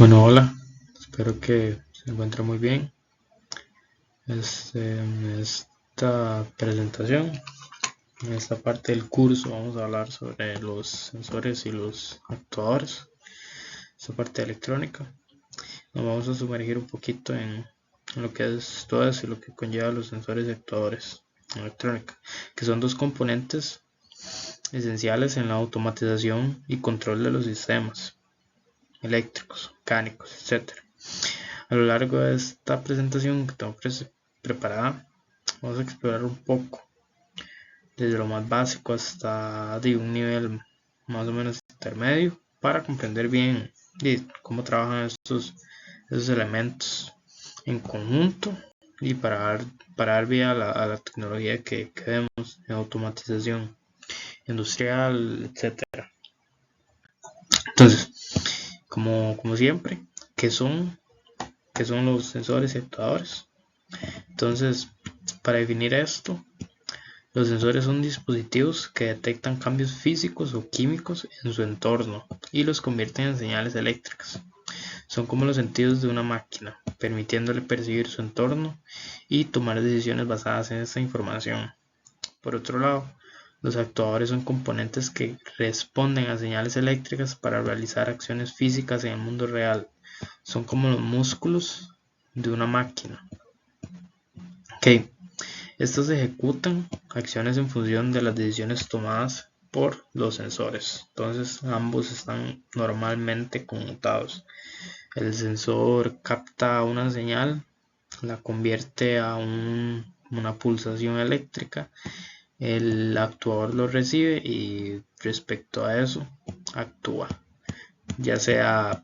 Bueno, hola, espero que se encuentre muy bien. En esta presentación, en esta parte del curso, vamos a hablar sobre los sensores y los actuadores, esta parte de electrónica. Nos vamos a sumergir un poquito en lo que es todo eso y lo que conlleva los sensores y actuadores en electrónica, que son dos componentes esenciales en la automatización y control de los sistemas eléctricos, mecánicos, etc. A lo largo de esta presentación que tengo preparada, vamos a explorar un poco desde lo más básico hasta de un nivel más o menos intermedio para comprender bien cómo trabajan estos elementos en conjunto y para dar vía a la tecnología que vemos en automatización industrial, etcétera. Entonces, como siempre, ¿qué son los sensores y actuadores? Entonces, para definir esto, los sensores son dispositivos que detectan cambios físicos o químicos en su entorno y los convierten en señales eléctricas. Son como los sentidos de una máquina, permitiéndole percibir su entorno y tomar decisiones basadas en esta información. Por otro lado, los actuadores son componentes que responden a señales eléctricas para realizar acciones físicas en el mundo real. Son como los músculos de una máquina. Estos ejecutan acciones en función de las decisiones tomadas por los sensores. Entonces ambos están normalmente conmutados. El sensor capta una señal, la convierte a una pulsación eléctrica. El actuador lo recibe y respecto a eso actúa, ya sea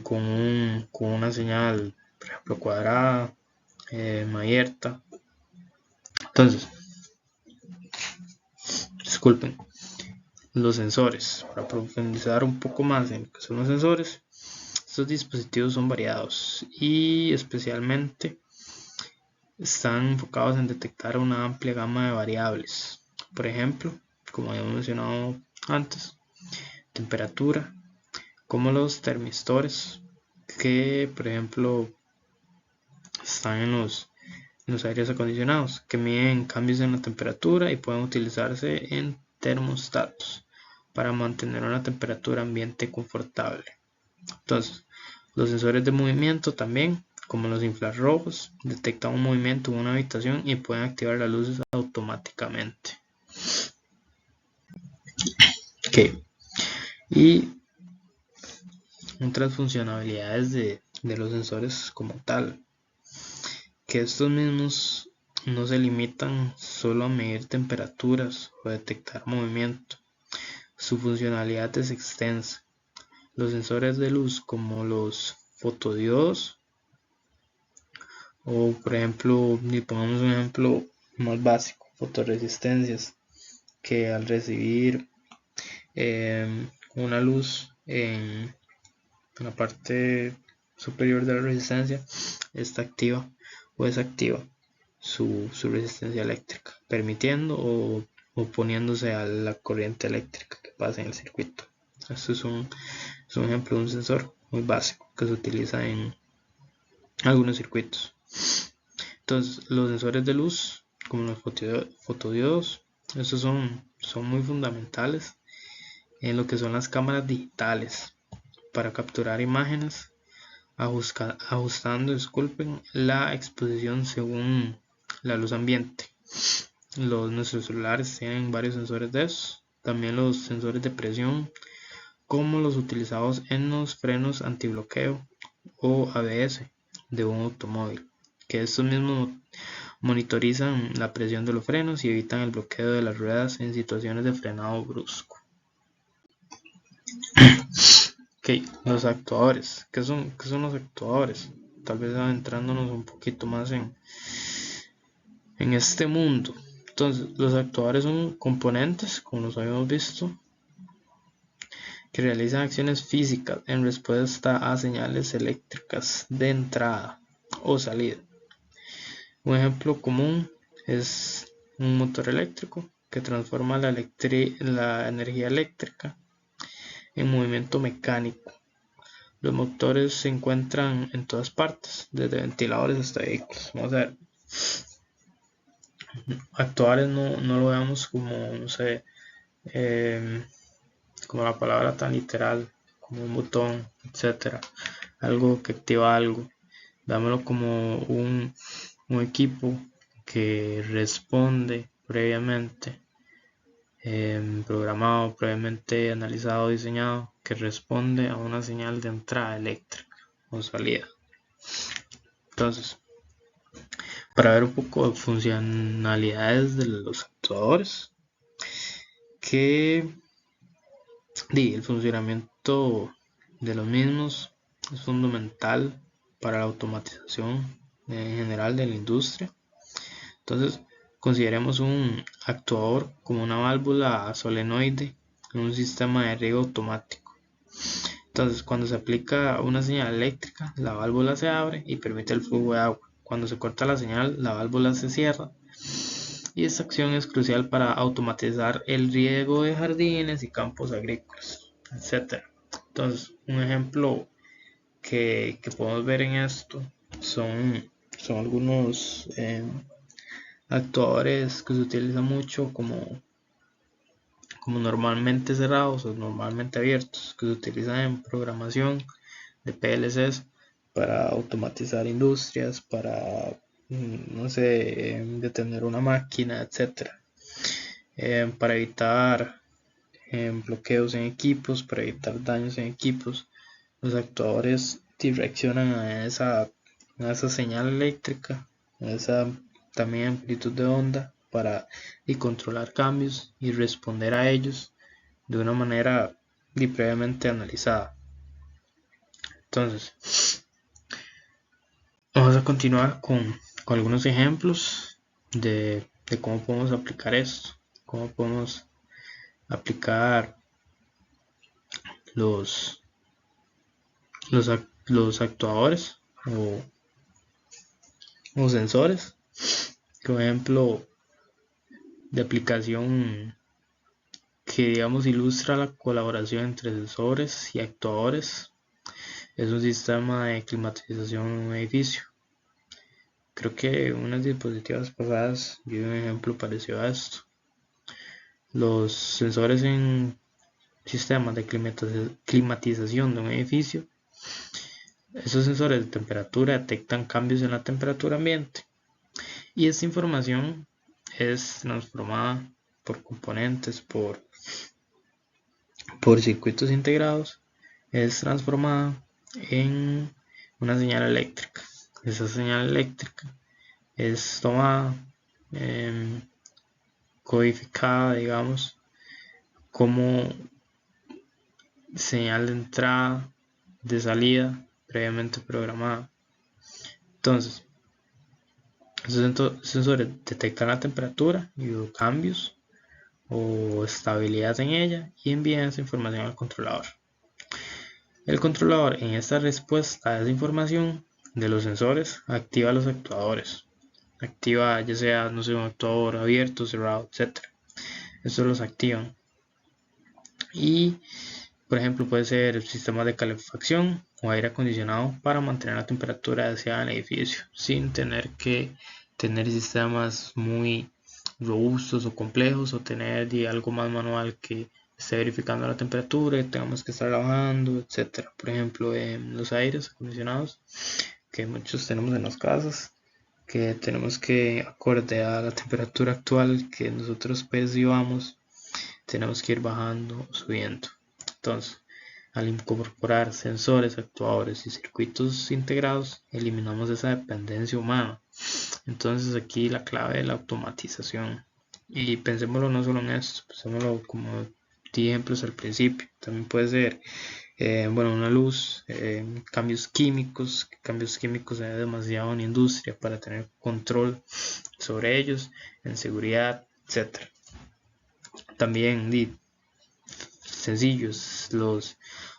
con una señal, por ejemplo, cuadrada, abierta. Entonces, disculpen, los sensores. Para profundizar un poco más en lo que son los sensores, estos dispositivos son variados y especialmente están enfocados en detectar una amplia gama de variables. Por ejemplo, como habíamos mencionado antes, temperatura, como los termistores, que por ejemplo están en los aires acondicionados, que miden cambios en la temperatura y pueden utilizarse en termostatos para mantener una temperatura ambiente confortable. Entonces, los sensores de movimiento también, como los infrarrojos, detectan un movimiento en una habitación y pueden activar las luces automáticamente. Y otras funcionalidades de los sensores como tal, que estos mismos no se limitan solo a medir temperaturas o detectar movimiento. Su funcionalidad es extensa. Los sensores de luz como los fotodiodos, o por ejemplo, pongamos un ejemplo más básico, fotoresistencias, que al recibir una luz en la parte superior de la resistencia, está activa o desactiva su resistencia eléctrica, permitiendo o oponiéndose a la corriente eléctrica que pasa en el circuito. Esto es un ejemplo de un sensor muy básico que se utiliza en algunos circuitos. Entonces, los sensores de luz, como los fotodiodos, estos son muy fundamentales en lo que son las cámaras digitales para capturar imágenes, ajustando, la exposición según la luz ambiente. Nuestros celulares tienen varios sensores de esos. También los sensores de presión, como los utilizados en los frenos antibloqueo o ABS de un automóvil, que estos mismos monitorizan la presión de los frenos y evitan el bloqueo de las ruedas en situaciones de frenado brusco. Los actuadores. ¿Qué son los actuadores? Tal vez adentrándonos un poquito más en este mundo. Entonces, los actuadores son componentes, como los habíamos visto, que realizan acciones físicas en respuesta a señales eléctricas de entrada o salida. Un ejemplo común es un motor eléctrico que transforma la energía eléctrica en movimiento mecánico. los motores se encuentran en todas partes, desde ventiladores hasta vehículos. Vamos a ver. Actuadores no lo veamos como, no sé, como la palabra tan literal, como un botón, etcétera, algo que activa algo. Dámelo como un equipo que responde previamente, programado, previamente analizado, diseñado, que responde a una señal de entrada eléctrica o salida. Entonces, para ver un poco de funcionalidades de los actuadores, que el funcionamiento de los mismos es fundamental para la automatización en general de la industria. Entonces, consideremos un actuador como una válvula solenoide en un sistema de riego automático. Entonces, cuando se aplica una señal eléctrica, la válvula se abre y permite el flujo de agua. Cuando se corta la señal, la válvula se cierra. Y esta acción es crucial para automatizar el riego de jardines y campos agrícolas, etc. Entonces, un ejemplo que podemos ver en esto son algunos actuadores que se utilizan mucho como normalmente cerrados o normalmente abiertos, que se utilizan en programación de PLCs para automatizar industrias, para, no sé, detener una máquina, etcétera, para evitar bloqueos en equipos, para evitar daños en equipos. Los actuadores direccionan a esa señal eléctrica, a esa también amplitud de onda, para controlar cambios y responder a ellos de una manera previamente analizada. Entonces, vamos a continuar con algunos ejemplos de cómo podemos aplicar esto, cómo podemos aplicar los actuadores o sensores. Por ejemplo, de aplicación que digamos ilustra la colaboración entre sensores y actuadores es un sistema de climatización en un edificio. Creo que en unas diapositivas pasadas vi un ejemplo parecido a esto. Los sensores en sistemas de climatización de un edificio, esos sensores de temperatura detectan cambios en la temperatura ambiente y esta información es transformada por componentes, por circuitos integrados, es transformada en una señal eléctrica. Esa señal eléctrica es tomada, codificada, digamos, como señal de entrada, de salida, previamente programada. Entonces, estos sensores detectan la temperatura y los cambios o estabilidad en ella y envían esa información al controlador. El controlador, en esta respuesta a esa información de los sensores, activa los actuadores. Activa ya sea, no sé, un actuador abierto, cerrado, etc. Estos los activan. Y, por ejemplo, puede ser sistemas de calefacción o aire acondicionado para mantener la temperatura deseada en el edificio, sin tener que tener sistemas muy robustos o complejos o tener algo más manual que esté verificando la temperatura y tengamos que estar bajando, etcétera. Por ejemplo, en los aires acondicionados que muchos tenemos en las casas, que tenemos que, acorde a la temperatura actual que nosotros percibamos, tenemos que ir bajando o subiendo. Entonces, al incorporar sensores, actuadores y circuitos integrados, eliminamos esa dependencia humana. Entonces aquí la clave de la automatización. Y pensémoslo no solo en esto, pensémoslo como di ejemplos al principio. También puede ser una luz, cambios químicos se ve demasiado en industria para tener control sobre ellos, en seguridad, etc. También sencillos los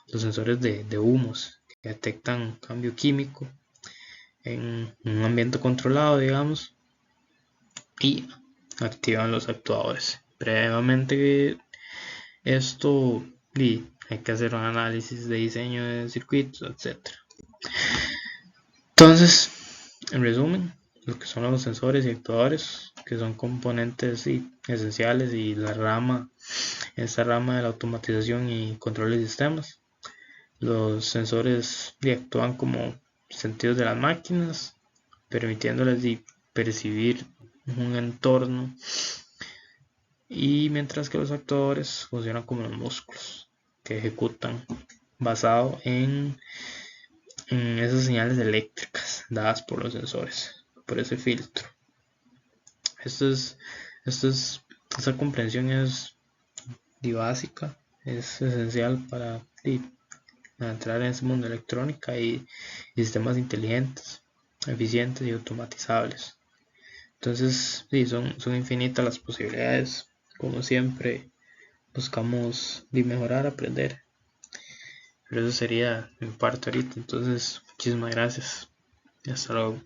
sensores de humos que detectan cambio químico en un ambiente controlado, digamos, y activan los actuadores. Previamente esto hay que hacer un análisis de diseño de circuitos, etc. Entonces, en resumen, lo que son los sensores y actuadores, que son componentes esenciales y esta rama de la automatización y control de sistemas. Los sensores actúan como sentidos de las máquinas, permitiéndoles percibir un entorno, y mientras que los actuadores funcionan como los músculos que ejecutan basado en esas señales eléctricas dadas por los sensores, por ese filtro. Esta comprensión es básica, es esencial para entrar en ese mundo de electrónica y sistemas inteligentes, eficientes y automatizables. Entonces, son infinitas las posibilidades. Como siempre, buscamos mejorar, aprender. Pero eso sería en parte ahorita. Entonces, muchísimas gracias y hasta luego.